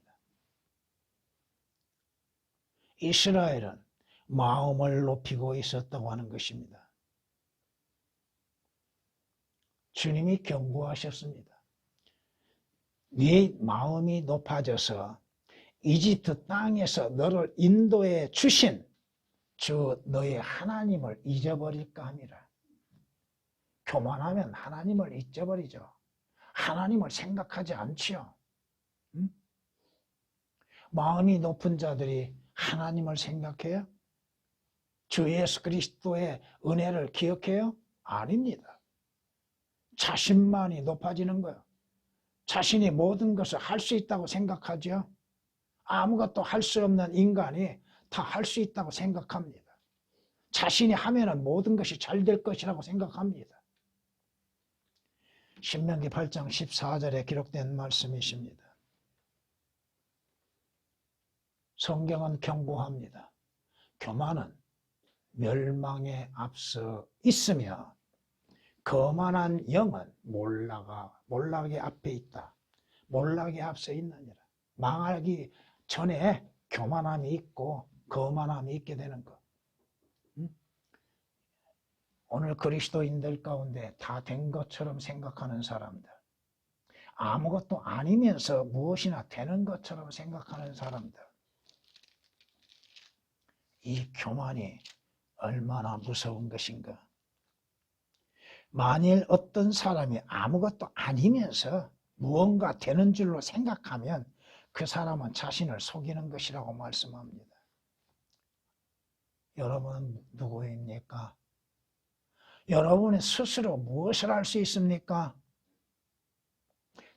이스라엘은 마음을 높이고 있었다고 하는 것입니다. 주님이 경고하셨습니다. 네 마음이 높아져서 이집트 땅에서 너를 인도해 주신 주 너의 하나님을 잊어버릴까 함이라. 교만하면 하나님을 잊어버리죠. 하나님을 생각하지 않지요. 응? 마음이 높은 자들이 하나님을 생각해요? 주 예수 그리스도의 은혜를 기억해요? 아닙니다. 자신만이 높아지는 거예요. 자신이 모든 것을 할 수 있다고 생각하죠. 아무것도 할 수 없는 인간이 다 할 수 있다고 생각합니다. 자신이 하면은 모든 것이 잘 될 것이라고 생각합니다. 신명기 8장 14절에 기록된 말씀이십니다. 성경은 경고합니다. 교만은 멸망에 앞서 있으며 거만한 영은 몰락의 앞에 있다. 몰락의 앞서 있느니라. 망하기 전에 교만함이 있고 거만함이 있게 되는 것. 오늘 그리스도인들 가운데 다 된 것처럼 생각하는 사람들, 아무것도 아니면서 무엇이나 되는 것처럼 생각하는 사람들, 이 교만이 얼마나 무서운 것인가. 만일 어떤 사람이 아무것도 아니면서 무언가 되는 줄로 생각하면 그 사람은 자신을 속이는 것이라고 말씀합니다. 여러분은 누구입니까? 여러분이 스스로 무엇을 할 수 있습니까?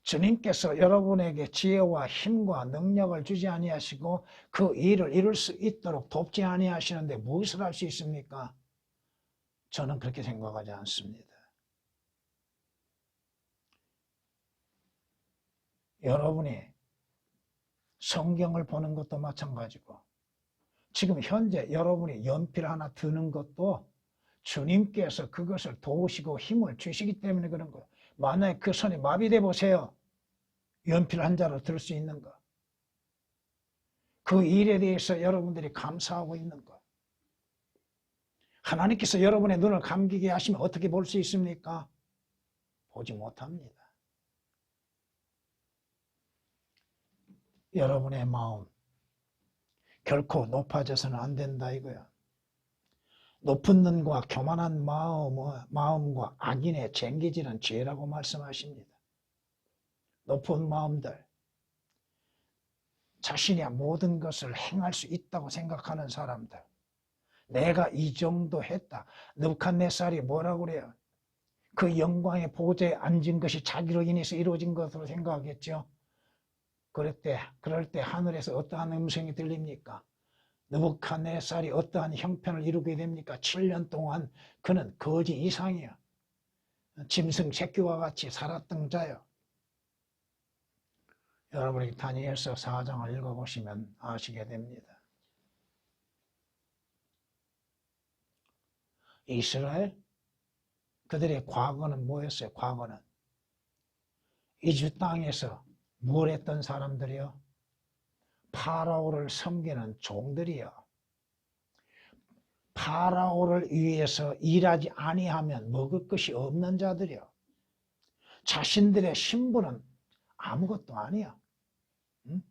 주님께서 여러분에게 지혜와 힘과 능력을 주지 아니하시고 그 일을 이룰 수 있도록 돕지 아니하시는데 무엇을 할 수 있습니까? 저는 그렇게 생각하지 않습니다. 여러분이 성경을 보는 것도 마찬가지고 지금 현재 여러분이 연필 하나 드는 것도 주님께서 그것을 도우시고 힘을 주시기 때문에 그런 거예요. 만약에 그 손이 마비돼 보세요. 연필 한 자로 들 수 있는 거. 그 일에 대해서 여러분들이 감사하고 있는 거. 하나님께서 여러분의 눈을 감기게 하시면 어떻게 볼 수 있습니까? 보지 못합니다. 여러분의 마음 결코 높아져서는 안 된다 이거야. 높은 눈과 교만한 마음과 악인의 쟁기질은 죄라고 말씀하십니다. 높은 마음들, 자신이 모든 것을 행할 수 있다고 생각하는 사람들, 내가 이 정도 했다. 느부갓네살이 뭐라고 그래요? 그 영광의 보좌에 앉은 것이 자기로 인해서 이루어진 것으로 생각하겠죠. 그럴 때 하늘에서 어떠한 음성이 들립니까? 느부갓네살이 어떠한 형편을 이루게 됩니까? 7년 동안 그는 거지 이상이야. 짐승 새끼와 같이 살았던 자요. 여러분이 다니엘서 4장을 읽어보시면 아시게 됩니다. 이스라엘? 그들의 과거는 뭐였어요? 과거는 이집트 땅에서 뭘 했던 사람들이요? 파라오를 섬기는 종들이요. 파라오를 위해서 일하지 아니하면 먹을 것이 없는 자들이요. 자신들의 신분은 아무것도 아니야. 응?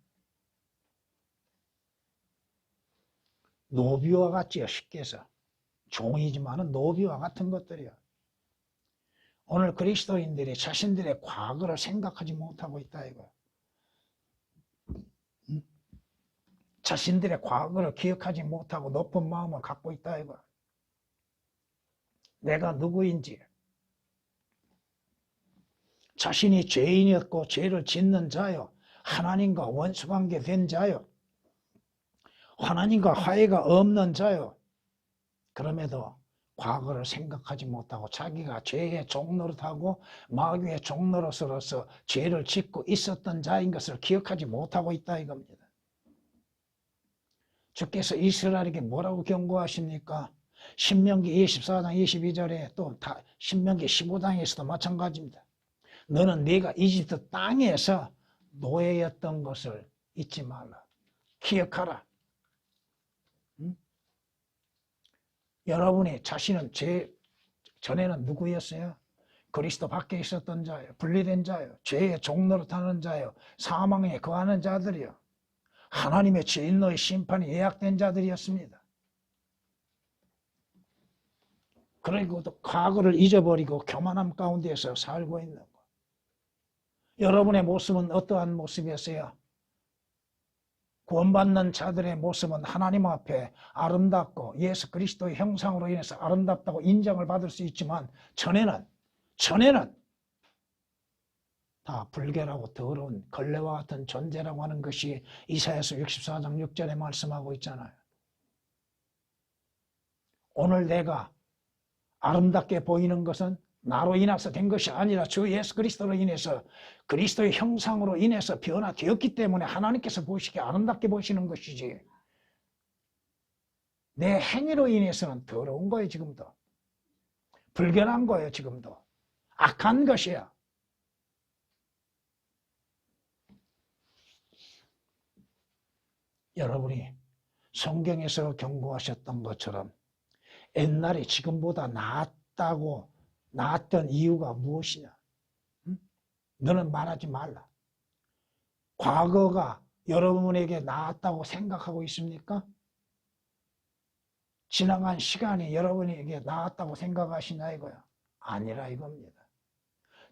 노비와 같지요. 쉽게 해서. 종이지만은 노비와 같은 것들이요. 오늘 그리스도인들이 자신들의 과거를 생각하지 못하고 있다 이거야. 자신들의 과거를 기억하지 못하고 높은 마음을 갖고 있다 이거야. 내가 누구인지, 자신이 죄인이었고 죄를 짓는 자요, 하나님과 원수관계 된 자요, 하나님과 화해가 없는 자요. 그럼에도 과거를 생각하지 못하고 자기가 죄의 종노릇하고 마귀의 종노릇으로서 죄를 짓고 있었던 자인 것을 기억하지 못하고 있다 이겁니다. 주께서 이스라엘에게 뭐라고 경고하십니까? 신명기 24장 22절에 또 신명기 15장에서도 마찬가지입니다. 너는 네가 이집트 땅에서 노예였던 것을 잊지 말라. 기억하라. 응? 여러분이 자신은 전에는 누구였어요? 그리스도 밖에 있었던 자요, 분리된 자요, 죄의 종노릇 하는 자요, 사망에 거하는 자들이요, 하나님의 진노의 심판이 예약된 자들이었습니다. 그리고 또 과거를 잊어버리고 교만함 가운데에서 살고 있는 것. 여러분의 모습은 어떠한 모습이었어요? 구원받는 자들의 모습은 하나님 앞에 아름답고 예수 그리스도의 형상으로 인해서 아름답다고 인정을 받을 수 있지만 전에는 다 불결하고 더러운 걸레와 같은 존재라고 하는 것이 이사야서 64장 6절에 말씀하고 있잖아요. 오늘 내가 아름답게 보이는 것은 나로 인해서 된 것이 아니라 주 예수 그리스도로 인해서 그리스도의 형상으로 인해서 변화되었기 때문에 하나님께서 보시기에 아름답게 보시는 것이지, 내 행위로 인해서는 더러운 거예요. 지금도 불결한 거예요. 지금도 악한 것이야. 여러분이 성경에서 경고하셨던 것처럼 옛날에 지금보다 나았던 이유가 무엇이냐? 응? 너는 말하지 말라. 과거가 여러분에게 나았다고 생각하고 있습니까? 지나간 시간이 여러분에게 나았다고 생각하시냐 이거야? 아니라 이겁니다.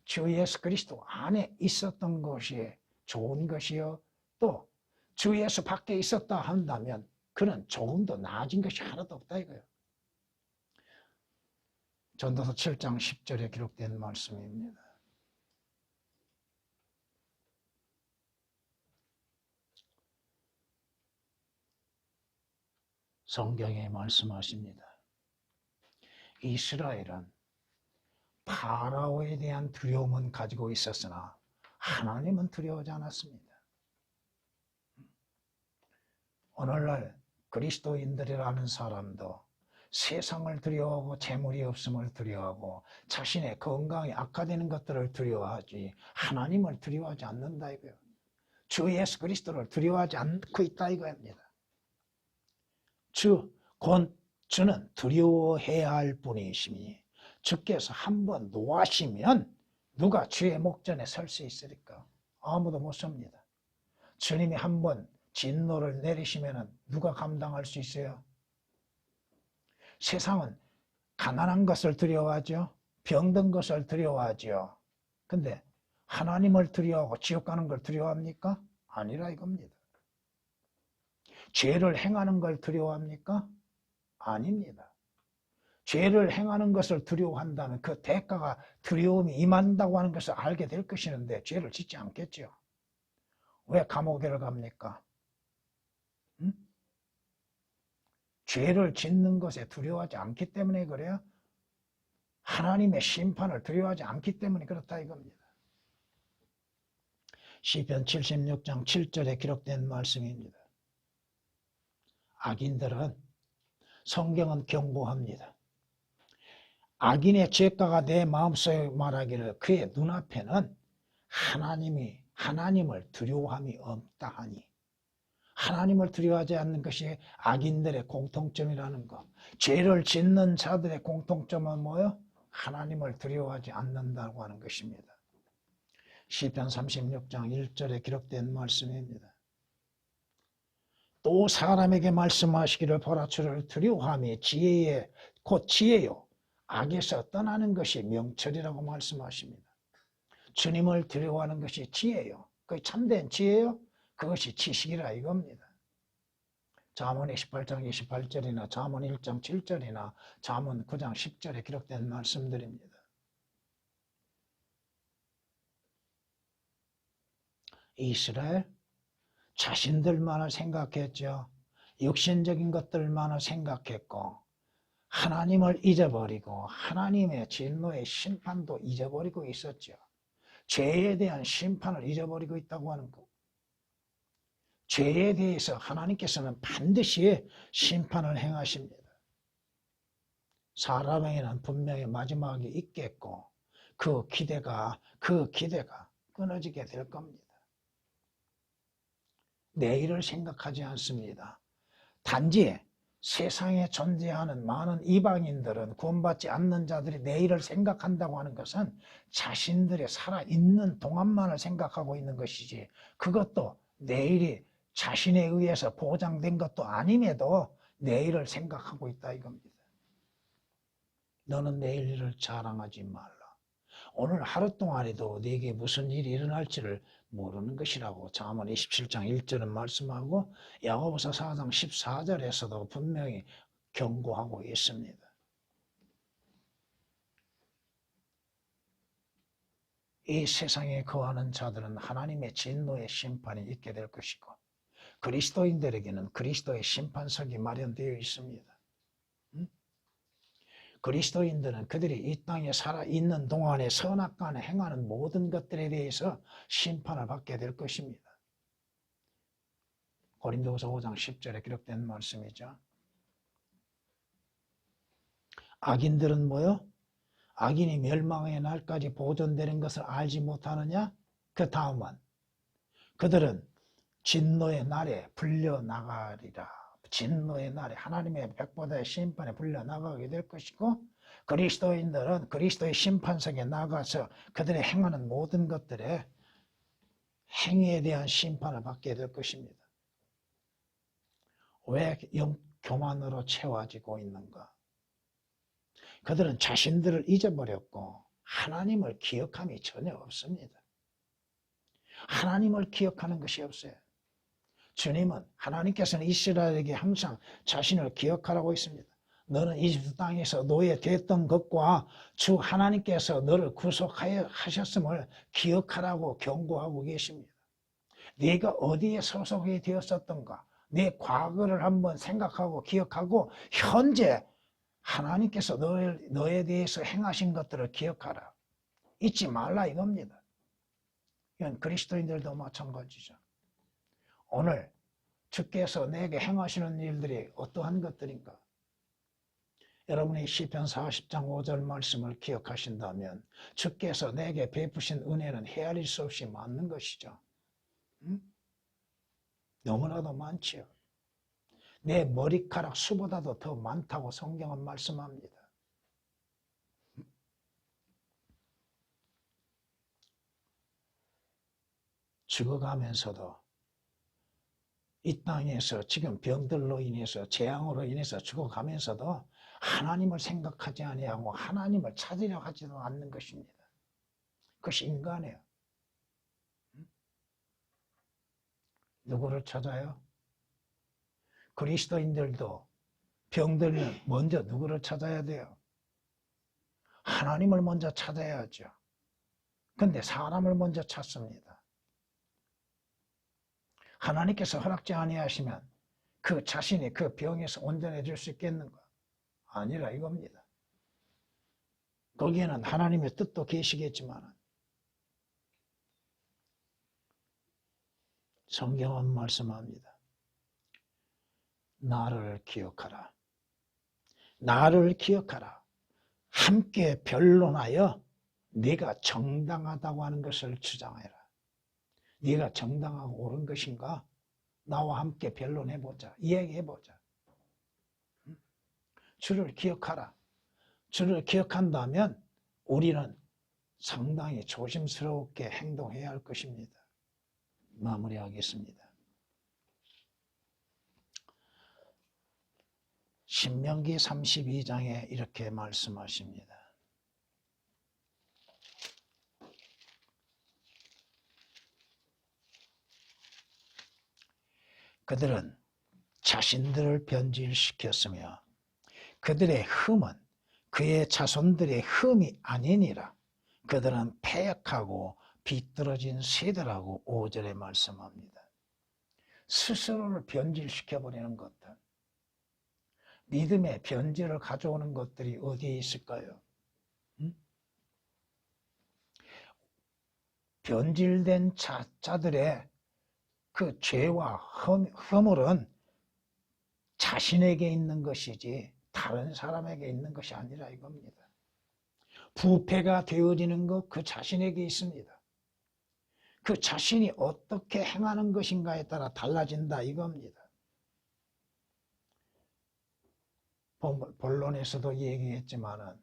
주 예수 그리스도 안에 있었던 것이 좋은 것이요, 또 주 예수 밖에 있었다 한다면 그는 조금 더 나아진 것이 하나도 없다 이거예요. 전도서 7장 10절에 기록된 말씀입니다. 성경에 말씀하십니다. 이스라엘은 파라오에 대한 두려움은 가지고 있었으나 하나님은 두려워하지 않았습니다. 오늘날 그리스도인들이라는 사람도 세상을 두려워하고 재물이 없음을 두려워하고 자신의 건강이 악화되는 것들을 두려워하지 하나님을 두려워하지 않는다 이거예요. 주 예수 그리스도를 두려워하지 않고 있다 이거입니다. 주는 두려워해야 할 분이시니 주께서 한번 노하시면 누가 주의 목전에 설 수 있으리까? 아무도 못 섭니다. 주님이 한번 진노를 내리시면 누가 감당할 수 있어요? 세상은 가난한 것을 두려워하죠. 병든 것을 두려워하죠. 근데 하나님을 두려워하고 지옥 가는 걸 두려워합니까? 아니라 이겁니다. 죄를 행하는 걸 두려워합니까? 아닙니다. 죄를 행하는 것을 두려워한다면 그 대가가 두려움이 임한다고 하는 것을 알게 될 것이는데 죄를 짓지 않겠죠. 왜 감옥에 갑니까? 응? 죄를 짓는 것에 두려워하지 않기 때문에 그래요. 하나님의 심판을 두려워하지 않기 때문에 그렇다 이겁니다. 시편 76장 7절에 기록된 말씀입니다. 악인들은, 성경은 경고합니다. 악인의 죄가가 내 마음속에 말하기를 그의 눈앞에는 하나님을 두려워함이 없다 하니, 하나님을 두려워하지 않는 것이 악인들의 공통점이라는 것. 죄를 짓는 자들의 공통점은 뭐예요? 하나님을 두려워하지 않는다고 하는 것입니다. 시편 36장 1절에 기록된 말씀입니다. 또 사람에게 말씀하시기를 보라, 주를 두려워함이 곧 지혜요 악에서 떠나는 것이 명철이라고 말씀하십니다. 주님을 두려워하는 것이 지혜요. 그 참된 지혜요. 그것이 지식이라 이겁니다. 잠언 28장 28절이나 잠언 1장 7절이나 잠언 9장 10절에 기록된 말씀들입니다. 이스라엘 자신들만을 생각했죠. 육신적인 것들만을 생각했고 하나님을 잊어버리고 하나님의 진노의 심판도 잊어버리고 있었죠. 죄에 대한 심판을 잊어버리고 있다고 하는 것. 죄에 대해서 하나님께서는 반드시 심판을 행하십니다. 사람에게는 분명히 마지막이 있겠고 그 기대가 끊어지게 될 겁니다. 내일을 생각하지 않습니다. 단지 세상에 존재하는 많은 이방인들은 구원받지 않는 자들이 내일을 생각한다고 하는 것은 자신들의 살아있는 동안만을 생각하고 있는 것이지, 그것도 내일이 자신에 의해서 보장된 것도 아님에도 내일을 생각하고 있다 이겁니다. 너는 내일 일을 자랑하지 말라. 오늘 하루 동안에도 네게 무슨 일이 일어날지를 모르는 것이라고 잠언 27장 1절은 말씀하고 야고보서 4장 14절에서도 분명히 경고하고 있습니다. 이 세상에 거하는 자들은 하나님의 진노의 심판이 있게 될 것이고, 그리스도인들에게는 그리스도의 심판석이 마련되어 있습니다. 그리스도인들은 그들이 이 땅에 살아있는 동안에 선악간에 행하는 모든 것들에 대해서 심판을 받게 될 것입니다. 고린도후서 5장 10절에 기록된 말씀이죠. 악인들은 뭐요? 악인이 멸망의 날까지 보존되는 것을 알지 못하느냐? 그 다음은 그들은 진노의 날에 불려나가리라. 진노의 날에 하나님의 백보다의 심판에 불려나가게 될 것이고, 그리스도인들은 그리스도의 심판석에 나가서 그들의 행하는 모든 것들의 행위에 대한 심판을 받게 될 것입니다. 왜 교만으로 채워지고 있는가? 그들은 자신들을 잊어버렸고 하나님을 기억함이 전혀 없습니다. 하나님을 기억하는 것이 없어요. 주님은, 하나님께서는 이스라엘에게 항상 자신을 기억하라고 했습니다. 너는 이집트 땅에서 노예됐던 것과 주 하나님께서 너를 구속하셨음을 기억하라고 경고하고 계십니다. 네가 어디에 소속이 되었었던가, 내 과거를 한번 생각하고 기억하고 현재 하나님께서 너에 대해서 행하신 것들을 기억하라. 잊지 말라 이겁니다. 이건 그리스도인들도 마찬가지죠. 오늘 주께서 내게 행하시는 일들이 어떠한 것들인가? 여러분이 시편 40장 5절 말씀을 기억하신다면 주께서 내게 베푸신 은혜는 헤아릴 수 없이 많은 것이죠. 너무나도 많지요. 내 머리카락 수보다도 더 많다고 성경은 말씀합니다. 죽어가면서도 이 땅에서 지금 병들로 인해서, 재앙으로 인해서 죽어가면서도 하나님을 생각하지 아니하고 하나님을 찾으려 하지도 않는 것입니다. 그것이 인간이에요. 누구를 찾아요? 그리스도인들도 병들면 먼저 누구를 찾아야 돼요? 하나님을 먼저 찾아야죠. 근데 사람을 먼저 찾습니다. 하나님께서 허락지 아니하시면 그 자신이 그 병에서 온전해질 수 있겠는가? 아니라 이겁니다. 거기에는 하나님의 뜻도 계시겠지만 성경은 말씀합니다. 나를 기억하라. 나를 기억하라. 함께 변론하여 네가 정당하다고 하는 것을 주장해라. 네가 정당하고 옳은 것인가? 나와 함께 변론해보자. 이야기해보자. 주를 기억하라. 주를 기억한다면 우리는 상당히 조심스럽게 행동해야 할 것입니다. 마무리하겠습니다. 신명기 32장에 이렇게 말씀하십니다. 그들은 자신들을 변질시켰으며 그들의 흠은 그의 자손들의 흠이 아니니라. 그들은 패역하고 비뚤어진 새들하고 5절에 말씀합니다. 스스로를 변질시켜버리는 것들, 믿음의 변질을 가져오는 것들이 어디에 있을까요? 변질된 자들의 그 죄와 허물은 자신에게 있는 것이지 다른 사람에게 있는 것이 아니라 이겁니다. 부패가 되어지는 것 그 자신에게 있습니다. 그 자신이 어떻게 행하는 것인가에 따라 달라진다 이겁니다. 본론에서도 얘기했지만은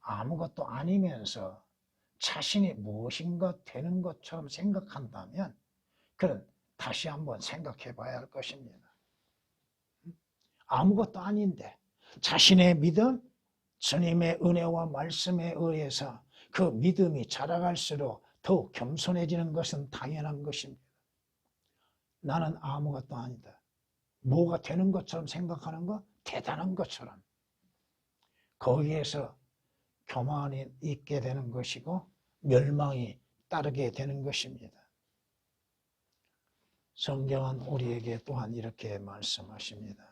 아무것도 아니면서 자신이 무엇인가 되는 것처럼 생각한다면 그는 다시 한번 생각해 봐야 할 것입니다. 아무것도 아닌데 자신의 믿음, 주님의 은혜와 말씀에 의해서 그 믿음이 자라갈수록 더욱 겸손해지는 것은 당연한 것입니다. 나는 아무것도 아니다. 뭐가 되는 것처럼 생각하는 것, 대단한 것처럼. 거기에서 교만이 있게 되는 것이고 멸망이 따르게 되는 것입니다. 성경은 우리에게 또한 이렇게 말씀하십니다.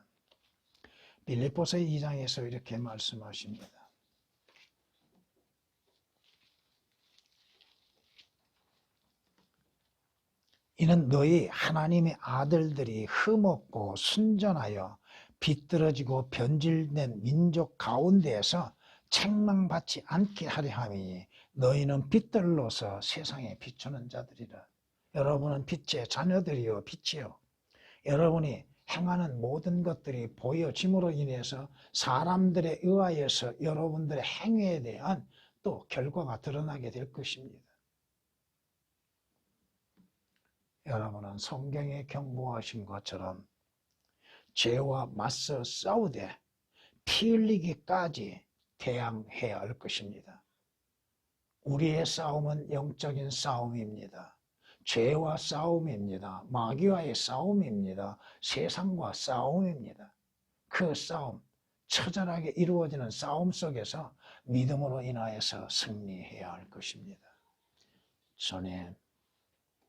빌립보서 2장에서 이렇게 말씀하십니다. 이는 너희 하나님의 아들들이 흠없고 순전하여 비뚤어지고 변질된 민족 가운데에서 책망받지 않게 하려 함이니 너희는 빛들로서 세상에 비추는 자들이라. 여러분은 빛의 자녀들이요 빛이요. 여러분이 행하는 모든 것들이 보여짐으로 인해서 사람들에 의하여서 여러분들의 행위에 대한 또 결과가 드러나게 될 것입니다. 여러분은 성경에 경고하신 것처럼 죄와 맞서 싸우되 피 흘리기까지 대항해야 할 것입니다. 우리의 싸움은 영적인 싸움입니다. 죄와 싸움입니다. 마귀와의 싸움입니다. 세상과 싸움입니다. 그 싸움, 처절하게 이루어지는 싸움 속에서 믿음으로 인하여서 승리해야 할 것입니다. 주님,